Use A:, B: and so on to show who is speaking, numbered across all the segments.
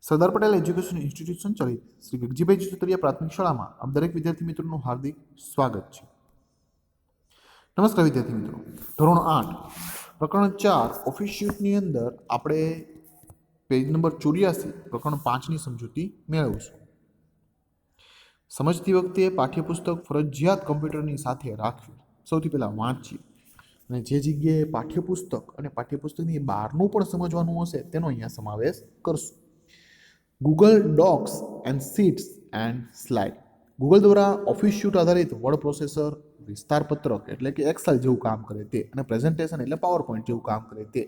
A: Sardar Patel education institute સંચાલિત શ્રી ગગજીભાઈ ચુતરિયા પ્રાથમિક શાળામાં આપ દરેક વિદ્યાર્થી મિત્રોનું હાર્દિક સ્વાગત છે. નમસ્કાર વિદ્યાર્થી મિત્રો, ધોરણ 8 પ્રકરણ 4 ઓફિસ શીટની અંદર આપણે પેજ નંબર 84 પ્રકરણ 5ની સમજૂતી મેળવીશું. સમજતી વખતે પાઠ્યપુસ્તક ફરજિયાત કમ્પ્યુટરની સાથે રાખવું. સૌથી પહેલાં વાંચીએ અને જે જગ્યાએ પાઠ્યપુસ્તક અને પાઠ્યપુસ્તકની બહારનું પણ સમજવાનું હશે તેનો અહીંયા સમાવેશ કરશું. Google docs and sheets and slide. Google દ્વારા ઓફિસ શીટ આધારિત વર્ડ પ્રોસેસર, વિસ્તાર પત્રક એટલે કે એક્સેલ જેવું કામ કરે તે, અને પ્રેઝન્ટેશન એટલે પાવર પોઈન્ટ જેવું કામ કરે તે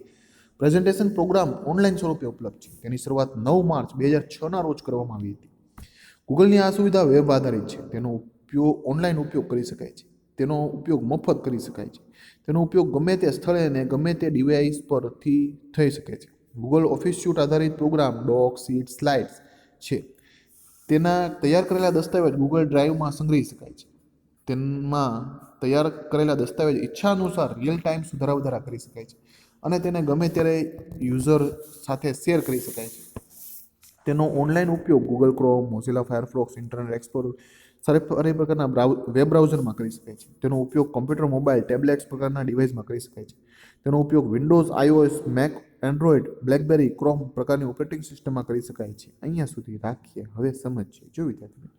A: પ્રેઝન્ટેશન પ્રોગ્રામ ઓનલાઈન સ્વરૂપે ઉપલબ્ધ છે. તેની શરૂઆત 9 માર્ચ 2006ના રોજ કરવામાં આવી હતી. ગૂગલની આ સુવિધા વેબ આધારિત છે. તેનો ઉપયોગ ઓનલાઈન ઉપયોગ કરી શકાય છે. તેનો ઉપયોગ મફત કરી શકાય છે. તેનો ઉપયોગ ગમે તે સ્થળે અને ગમે તે ડિવાઇસ પરથી થઈ શકે છે. ગૂગલ ઓફિસ સ્યુટ આધારિત પ્રોગ્રામ ડોક, શીટ, સ્લાઇડ્સ છે. તેના તૈયાર કરેલા દસ્તાવેજ ગૂગલ ડ્રાઈવમાં સંગ્રહી શકાય છે. તેમાં તૈયાર કરેલા દસ્તાવેજ ઈચ્છા અનુસાર રિયલ ટાઈમ સુધારા વધારા કરી શકાય છે અને તેને ગમે ત્યારે યુઝર સાથે શેર કરી શકાય છે. તેનો ઓનલાઈન ઉપયોગ Google chrome, Mozilla Firefox, internet explorer સારી પ્રકારના વેબ બ્રાઉઝરમાં કરી શકાય છે. તેનો ઉપયોગ કમ્પ્યુટર, મોબાઈલ, ટેબ્લેટ્સ પ્રકારના ડિવાઇસમાં કરી શકાય છે. તેનો ઉપયોગ Windows, iOS, make, Android, blackberry, chrome પ્રકારની ઓપરેટિંગ સિસ્ટમમાં કરી શકાય છે. અહીંયા સુધી રાખીએ. હવે સમજીએ. જો વિદ્યાર્થી,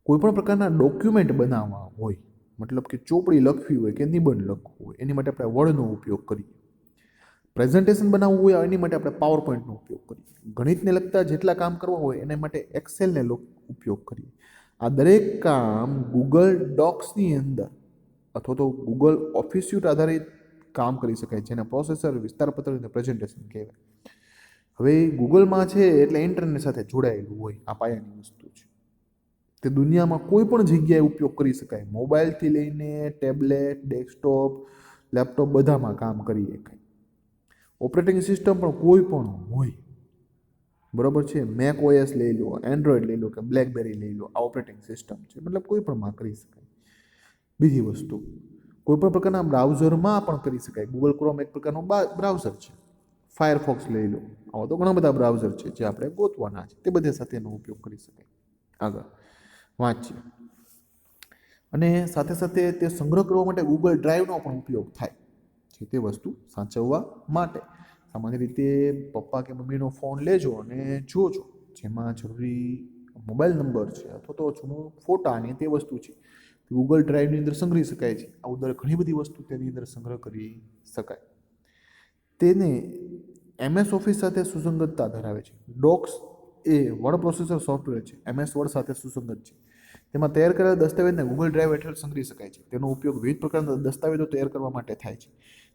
A: કોઈપણ પ્રકારના ડોક્યુમેન્ટ બનાવવા હોય, મતલબ કે ચોપડી લખવી હોય કે નિબંધ લખવું હોય, એની માટે આપણે વર્ડનો ઉપયોગ કરીએ. પ્રેઝન્ટેશન બનાવવું હોય એની માટે આપણે પાવર પોઈન્ટનો ઉપયોગ કરીએ. ગણિતને લગતા જેટલા કામ કરવા હોય એના માટે એક્સેલને ઉપયોગ કરીએ. આ દરેક કામ ગૂગલ ડોક્સની અંદર અથવા તો ગૂગલ ઓફિસ સ્યુટ આધારિત કામ કરી શકાય છે, જેને પ્રોસેસર, વિસ્તાર પત્રક અને પ્રેઝન્ટેશન કહેવાય. હવે ગૂગલમાં છે એટલે ઇન્ટરનેટ સાથે જોડાયેલું હોય. આ પાયાની વસ્તુ છે. તે દુનિયામાં કોઈ પણ જગ્યાએ ઉપયોગ કરી શકાય. મોબાઈલથી લઈને ટેબ્લેટ, ડેસ્કટોપ, લેપટોપ બધામાં કામ કરી શકાય. ઓપરેટિંગ સિસ્ટમ પણ કોઈ પણ હોય, બરાબર છે. મેક ઓએસ લઈ લો, એન્ડ્રોઈડ લઈ લો કે બ્લેકબેરી લઈ લો, આ ઓપરેટિંગ સિસ્ટમ છે, મતલબ કોઈ પણમાં કરી શકાય. બીજી વસ્તુ, કોઈપણ પ્રકારના બ્રાઉઝરમાં પણ કરી શકાય. ગૂગલ ક્રોમ એક પ્રકારનું બ્રાઉઝર છે. ફાયરફોક્સ લઈ લો, આવા તો ઘણા બધા બ્રાઉઝર છે જે આપણે ગોતવાના છે. તે બધે સાથે એનો ઉપયોગ કરી શકાય. આગળ વાંચીએ. અને સાથે સાથે તે સંગ્રહ કરવા માટે ગૂગલ ડ્રાઈવનો પણ ઉપયોગ થાય છે, તે વસ્તુ સાચવવા માટે. સામાન્ય રીતે પપ્પા કે મમ્મીનો ફોન લેજો અને જોજો, જેમાં જરૂરી મોબાઈલ નંબર છે અથવા તો જૂનો ફોટા અને તે વસ્તુ છે ગૂગલ ડ્રાઈવની અંદર સંગ્રહી શકાય છે. આ અંદર ઘણી બધી વસ્તુ તેની અંદર સંગ્રહ કરી શકાય. તેને MS ઓફિસ સાથે સુસંગતતા ધરાવે છે. ડોક્સ એ વર્ડ પ્રોસેસર સોફ્ટવેર છે. MS વર્ડ સાથે સુસંગત છે. તેમાં તૈયાર કરેલા દસ્તાવેજને ગૂગલ ડ્રાઈવ હેઠળ સંગ્રહી શકાય છે. તેનો ઉપયોગ વિવિધ પ્રકારના દસ્તાવેજો તૈયાર કરવા માટે થાય છે.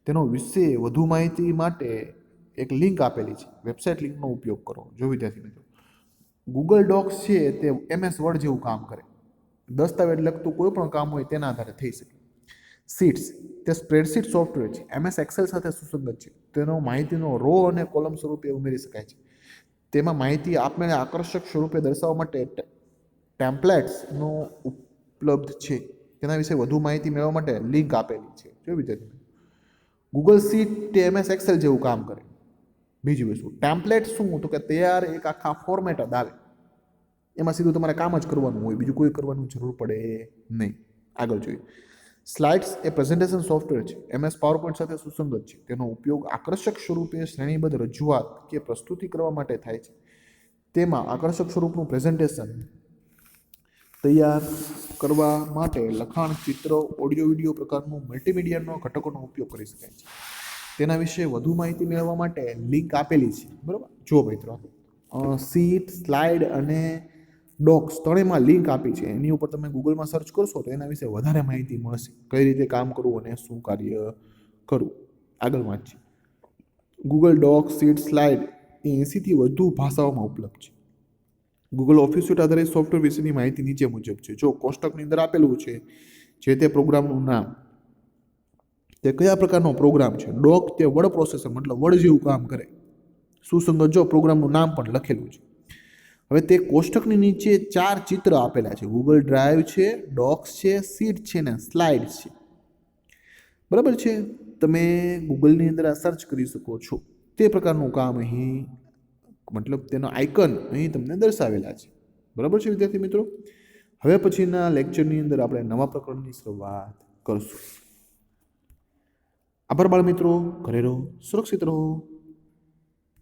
A: તેનો વિશે વધુ માહિતી માટે એક લિંક આપેલી છે. વેબસાઇટ લિંકનો ઉપયોગ કરો. જો વિદ્યાર્થી મિત્રો, ગૂગલ ડોક્સ છે તે MS વર્ડ જેવું કામ કરે. દસ્તાવેજ લગતું કોઈ પણ કામ હોય તેના આધારે થઈ શકે. શીટ્સ તે સ્પ્રેડશીટ સોફ્ટવેર છે. MS એક્સેલ સાથે સુસંગત છે. તેનો માહિતીનો રો અને કોલમ સ્વરૂપે ઉમેરી શકાય છે. તેમાં માહિતી આપમેળે આકર્ષક સ્વરૂપે દર્શાવવા માટે ટેમ્પલેટ્સનો ઉપલબ્ધ છે. તેના વિશે વધુ માહિતી મેળવવા માટે લિંક આપેલી છે. જો વિદ્યાર્થી, ગૂગલ શીટ તે MS એક્સેલ જેવું કામ કરે. બીજી વસ્તુ, ટેમ્પલેટ શું તો કે તૈયાર એક આખા ફોર્મેટ જ આવે, એમાં સીધું તમારે કામ જ કરવાનું હોય, બીજું કોઈ કરવાનું જરૂર પડે નહીં. આગળ જોઈએ. સ્લાઇડ્સ એ પ્રેઝન્ટેશન સોફ્ટવેર છે. MS પાવરપોઈન્ટ સાથે સુસંગત છે. તેનો ઉપયોગ આકર્ષક સ્વરૂપે શ્રેણીબદ્ધ રજૂઆત કે પ્રસ્તુતિ કરવા માટે થાય છે. તેમાં આકર્ષક સ્વરૂપનું પ્રેઝન્ટેશન તૈયાર કરવા માટે લખાણ, ચિત્ર, ઓડિયો, વિડીયો પ્રકારનું મલ્ટીમીડિયાનો ઘટકોનો ઉપયોગ કરી શકાય છે. તેના વિશે વધુ માહિતી મેળવવા માટે લિંક આપેલી છે. બરાબર, જો મિત્રો, શીટ, સ્લાઇડ અને ડોક્સ ત્રણેયમાં લિંક આપી છે. એની ઉપર તમે ગૂગલમાં સર્ચ કરશો તો એના વિશે વધારે માહિતી મળશે, કઈ રીતે કામ કરવું અને શું કાર્ય કરવું. આગળ વાંચીએ. ગૂગલ ડોક્સ, શીટ, સ્લાઇડ એ 80થી વધુ ભાષાઓમાં ઉપલબ્ધ છે. ગૂગલ ઓફિસ સ્યુટ આધારિત સોફ્ટવેર વિશેની માહિતી નીચે મુજબ છે. જો કોષ્ટકની અંદર આપેલું છે જે તે પ્રોગ્રામનું નામ, તે કયા પ્રકારનો પ્રોગ્રામ છે. ડોક તે વર્ડ પ્રોસેસર, મતલબ વર્ડ જેવું કામ કરે. સુસંગત જો પ્રોગ્રામનું નામ પણ લખેલું છે. હવે તે કોષ્ટકની નીચે 4 ચિત્ર આપેલા છે. ગૂગલ ડ્રાઈવ છે, ડોક્સ છે, શીટ છે ને સ્લાઇડ છે. બરાબર છે. તમે ગૂગલની અંદર આ સર્ચ કરી શકો છો. તે પ્રકારનું કામ અહીં મતલબ તેનો આઇકન અહીં તમને દર્શાવેલા છે. બરાબર છે વિદ્યાર્થી મિત્રો. હવે પછીના લેક્ચરની અંદર આપણે નવા પ્રકરણની શરૂઆત કરશું. આભાર બાળ મિત્રો. ઘરે રહો, સુરક્ષિત રહો.